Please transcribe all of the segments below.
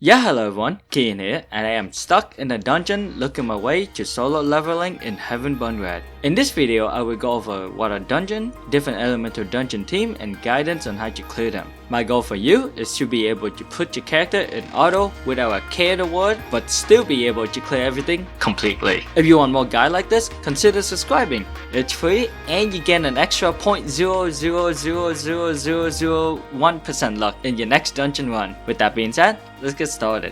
Yeah, hello everyone, Kiyan here, and I am stuck in a dungeon looking my way to solo leveling in Hebban Red. In this video, I will go over what a dungeon, different elemental dungeon theme, and guidance on how to clear them. My goal for you is to be able to put your character in auto without a care the word, but still be able to clear everything completely. If you want more guide like this, consider subscribing. It's free and you get an extra 0.0000001% luck in your next dungeon run. With that being said, let's get started.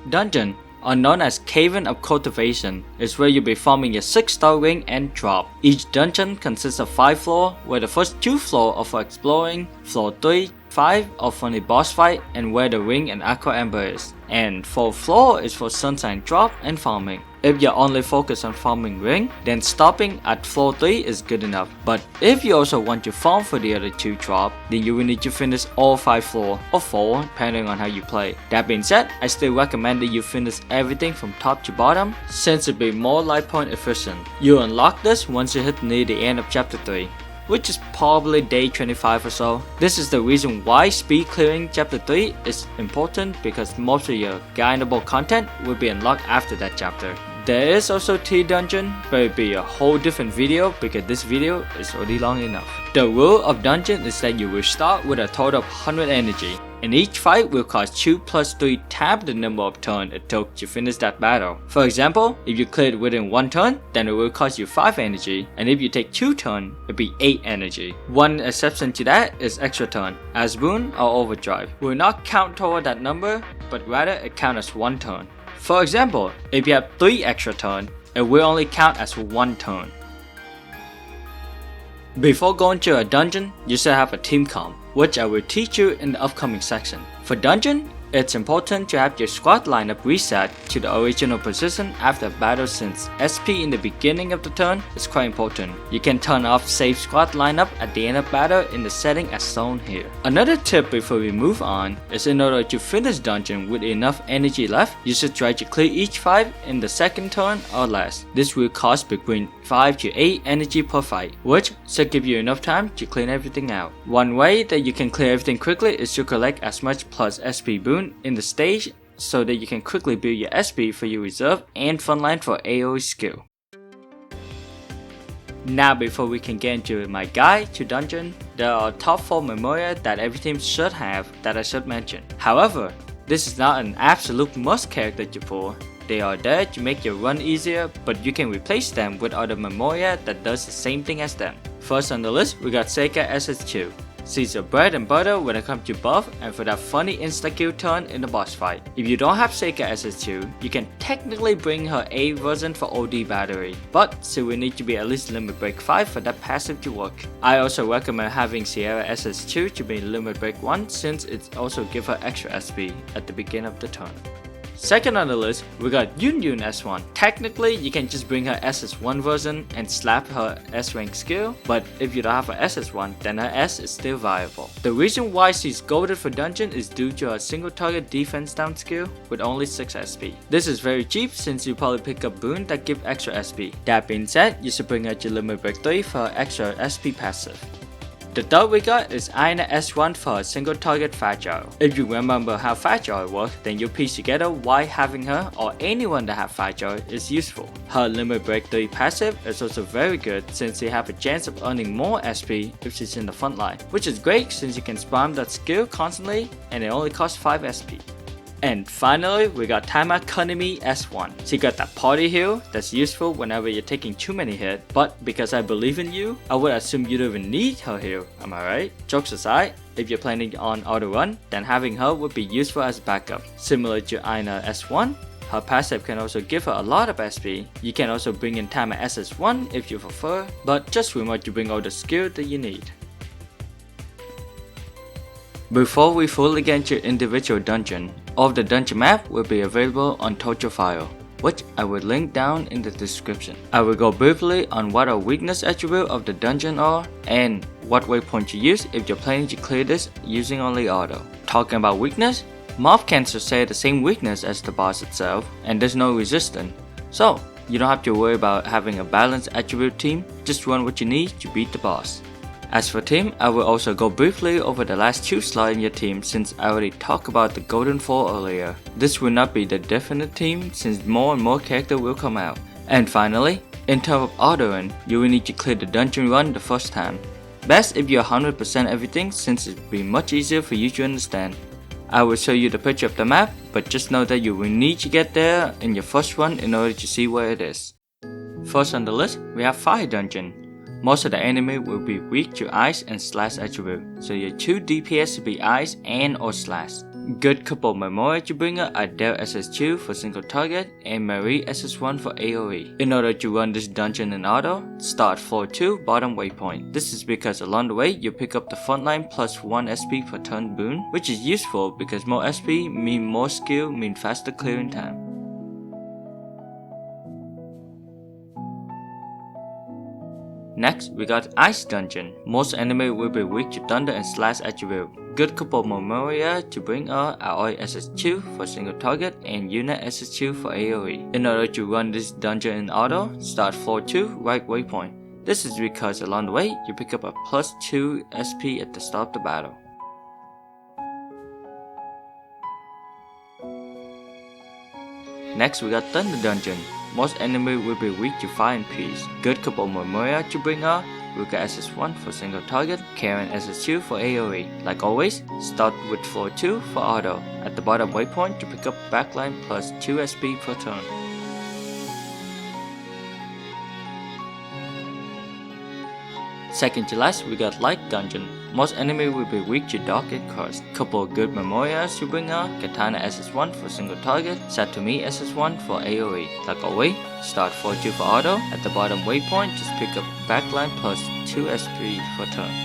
Dungeon, or known as Cavern of Cultivation, is where you'll be farming your 6-star ring and drop. Each dungeon consists of 5 floors, where the first 2 floors are for exploring, floor 3, 5 are for the boss fight and where the ring and aqua ember is, and 4th floor is for sunshine drop and farming. If you're only focused on farming ring, then stopping at floor 3 is good enough. But if you also want to farm for the other 2 drop, then you will need to finish all 5 floors, or 4 depending on how you play. That being said, I still recommend that you finish everything from top to bottom, since it'll be more life point efficient. You unlock this once you hit near the end of chapter 3. Which is probably day 25 or so. This is the reason why speed clearing chapter 3 is important, because most of your gainable content will be unlocked after that chapter. There is also T dungeon, but it'll be a whole different video because this video is already long enough. The rule of dungeon is that you will start with a total of 100 energy, and each fight will cost 2 plus 3 times the number of turns it took to finish that battle. For example, if you cleared within 1 turn, then it will cost you 5 energy, and if you take 2 turns, it'll be 8 energy. One exception to that is extra turn, as boon or overdrive. Will not count toward that number, but rather it counts as 1 turn. For example, if you have 3 extra turns, it will only count as 1 turn. Before going to a dungeon, you should have a team comp, which I will teach you in the upcoming section. For dungeon, it's important to have your squad lineup reset to the original position after battle, since SP in the beginning of the turn is quite important. You can turn off save squad lineup at the end of battle in the setting as shown here. Another tip before we move on is, in order to finish dungeon with enough energy left, you should try to clear each 5 in the second turn or less. This will cost between 5 to 8 energy per fight, which should give you enough time to clean everything out. One way that you can clear everything quickly is to collect as much plus SP boon in the stage, so that you can quickly build your SP for your reserve and frontline for AoE skill. Now, before we can get into my guide to dungeon, there are top 4 memoria that every team should have that I should mention. However, this is not an absolute must character to pull. They are there to make your run easier, but you can replace them with other memoria that does the same thing as them. First on the list, we got Seika SS2. She's your bread and butter when it comes to buff and for that funny insta-kill turn in the boss fight. If you don't have Seika SS2, you can technically bring her A version for OD battery, but she will need to be at least limit break 5 for that passive to work. I also recommend having Sierra SS2 to be limit break 1, since it also gives her extra SP at the beginning of the turn. Second on the list, we got Yun S1. Technically, you can just bring her SS1 version and slap her S rank skill, but if you don't have her SS1, then her S is still viable. The reason why she's goated for dungeon is due to her single target defense down skill with only 6 SP. This is very cheap, since you probably pick up boon that give extra SP. That being said, you should bring her to limit break 3 for her extra SP passive. The third we got is Aina S1 for a single target fragile. If you remember how fragile works, then you'll piece together why having her or anyone that have fragile is useful. Her limit break 3 passive is also very good, since you have a chance of earning more SP if she's in the front line, which is great since you can spam that skill constantly and it only costs 5 SP. And finally, we got Tama Kanemi S1. She got that party heal that's useful whenever you're taking too many hits, but because I believe in you, I would assume you don't even need her heal, am I right? Jokes aside, if you're planning on auto run, then having her would be useful as backup. Similar to Aina S1, her passive can also give her a lot of SP. You can also bring in Tama SS1 if you prefer, but just remember to bring all the skill that you need. Before we fully get into individual dungeon, all of the dungeon map will be available on Tocho file, which I will link down in the description. I will go briefly on what our weakness attribute of the dungeon are and what waypoint to use if you're planning to clear this using only auto. Talking about weakness, mob cancer share the same weakness as the boss itself, and there's no resistance, so you don't have to worry about having a balanced attribute team, just run what you need to beat the boss. As for team, I will also go briefly over the last 2 slots in your team since I already talked about the Golden 4 earlier. This will not be the definite team since more and more characters will come out. And finally, in terms of ordering, you will need to clear the dungeon run the first time. Best if you 100% everything since it will be much easier for you to understand. I will show you the picture of the map, but just know that you will need to get there in your first run in order to see where it is. First on the list, we have Fire Dungeon. Most of the enemy will be weak to ice and slash attribute, so your 2 DPS will be ice and or slash. Good couple Memoria to bring are Dell SS2 for single target and Marie SS1 for AoE. In order to run this dungeon in auto, start floor 2 bottom waypoint. This is because along the way you pick up the frontline plus 1 SP per turn boon, which is useful because more SP mean more skill mean faster clearing time. Next, we got Ice Dungeon. Most enemy will be weak to thunder and slash attribute. Good couple Memoria to bring are Aoi SS2 for single target and Yuna SS2 for AoE. In order to run this dungeon in auto, start floor 2 right waypoint. This is because along the way, you pick up a plus 2 SP at the start of the battle. Next, we got Thunder Dungeon. Most enemies will be weak to fire and peace. Good couple Memoria to bring are Ruka SS1 for single target, Karen SS2 for AoE. Like always, start with floor 2 for auto. At the bottom waypoint to pick up backline plus 2 SP per turn. Second to last, we got Light Dungeon. Most enemies will be weak to Dark and Cursed. Couple good Memorias to bring are Katana SS1 for single target, Satomi SS1 for AoE. Like always, start 4-2 for auto. At the bottom waypoint, just pick up backline plus 2 SP per turn.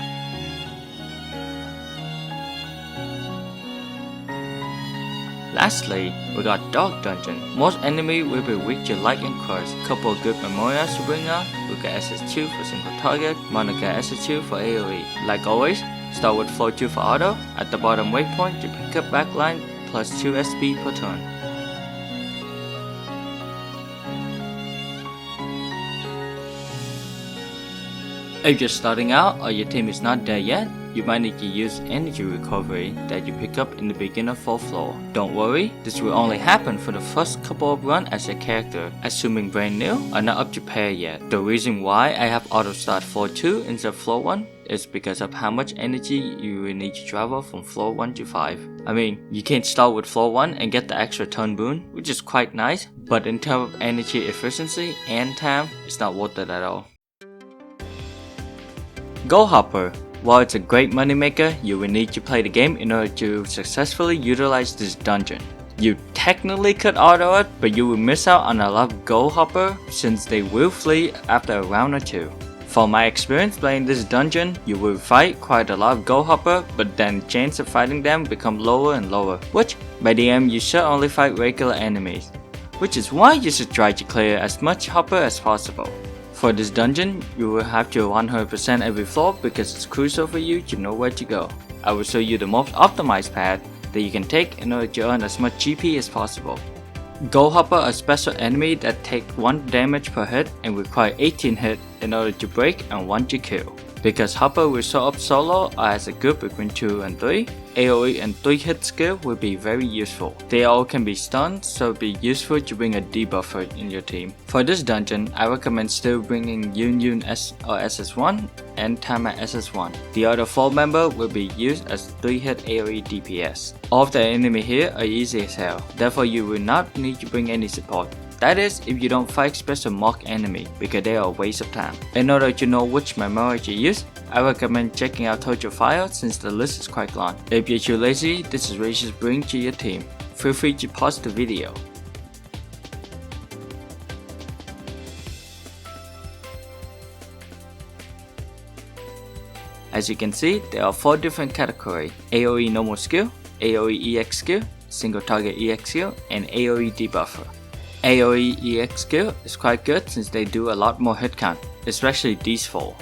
Lastly, we got Dark Dungeon. Most enemies will be weak to Light and Curse. Couple good Memorias to bring are Ruka SS2 for single target, Monica SS2 for AoE. Like always, start with 4-2 for auto. At the bottom waypoint to pick up backline plus 2 SP per turn. If you're starting out or your team is not there yet, you might need to use energy recovery that you pick up in the beginner 4th floor. Don't worry, this will only happen for the first couple of runs as a character, assuming brand new or not up to pair yet. The reason why I have auto start floor 2 instead of floor 1 is because of how much energy you will need to travel from floor 1 to 5. I mean, you can't start with floor 1 and get the extra turn boon, which is quite nice, but in terms of energy efficiency and time, it's not worth it at all. Goal Hopper. While it's a great moneymaker, you will need to play the game in order to successfully utilize this dungeon. You technically could auto it, but you will miss out on a lot of Goal Hopper since they will flee after a round or 2. From my experience playing this dungeon, you will fight quite a lot of Goal Hopper, but then chance of fighting them become lower and lower, which by the end you should only fight regular enemies, which is why you should try to clear as much Hopper as possible. For this dungeon, you will have to 100% every floor because it's crucial for you to know where to go. I will show you the most optimized path that you can take in order to earn as much GP as possible. Goal Hopper are special enemy that take 1 damage per hit and require 18 hits in order to break and 1 to kill. Because Hopper will show up solo or as a group between 2 and 3, AoE and 3 hit skill will be very useful. They all can be stunned, so it will be useful to bring a debuffer in your team. For this dungeon, I recommend still bringing Yun S or SS1 and Tama SS1. The other 4 members will be used as 3 hit AoE DPS. All of the enemy here are easy as hell, therefore you will not need to bring any support. That is, if you don't fight special mock enemy, because they are a waste of time. In order to know which memory to use, I recommend checking out Tojo File since the list is quite long. If you're too lazy, this is where you should bring to your team. Feel free to pause the video. As you can see, there are 4 different categories: AoE normal skill, AoE EX skill, single target EX skill, and AoE debuffer. AoE EX skill is quite good since they do a lot more hit count, especially these 4.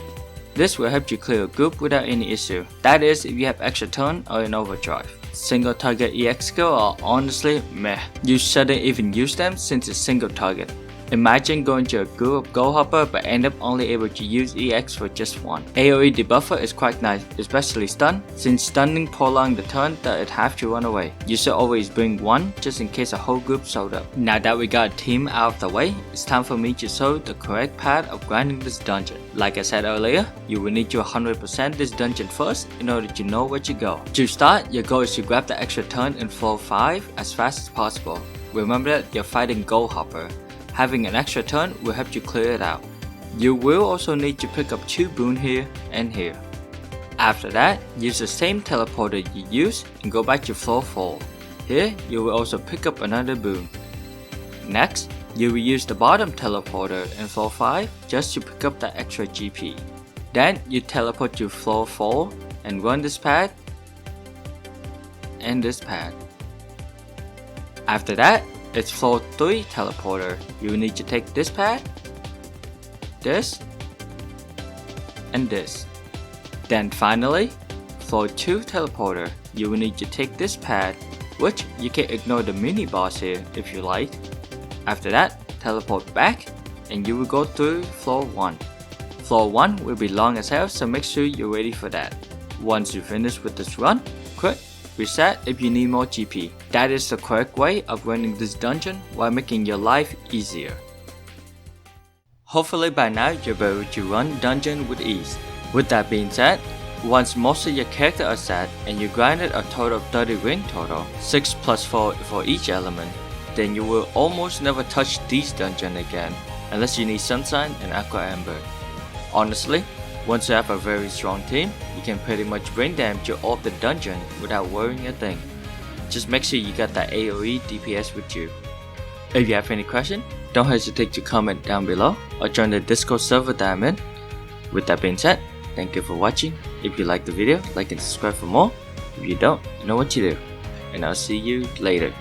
This will help you clear a group without any issue, that is if you have extra turn or an overdrive. Single target EX skill are honestly meh. You shouldn't even use them since it's single target. Imagine going to a group of goal hopper but end up only able to use EX for just one. AoE debuffer is quite nice, especially stun, since stunning prolongs the turn that it have to run away. You should always bring one just in case a whole group showed up. Now that we got a team out of the way, it's time for me to show the correct path of grinding this dungeon. Like I said earlier, you will need to 100% this dungeon first in order to know where to go. To start, your goal is to grab the extra turn in floor 5 as fast as possible. Remember that you're fighting goal hopper. Having an extra turn will help you clear it out. You will also need to pick up 2 boon here and here. After that, use the same teleporter you used and go back to floor 4. Here, you will also pick up another boon. Next, you will use the bottom teleporter in floor 5 just to pick up the extra GP. Then you teleport to floor 4 and run this path and this path. After that, it's floor 3 teleporter. You will need to take this path, this, and this. Then finally, floor 2 teleporter. You will need to take this path, which you can ignore the mini boss here if you like. After that, teleport back and you will go through floor 1. Floor 1 will be long as hell, so make sure you're ready for that. Once you finish with this run, quit. Reset if you need more GP. That is the correct way of running this dungeon while making your life easier. Hopefully by now you'll be able to run dungeon with ease. With that being said, once most of your characters are set and you grinded a total of 30 ring total, 6 plus 4 for each element, then you will almost never touch these dungeons again unless you need Sunshine and Aqua Ember. Honestly, once you have a very strong team, you can pretty much bring them to all the dungeon without worrying a thing. Just make sure you got that AoE DPS with you. If you have any question, don't hesitate to comment down below or join the Discord server that I'm in. With that being said, thank you for watching. If you liked the video, like and subscribe for more. If you don't, you know what to do. And I'll see you later.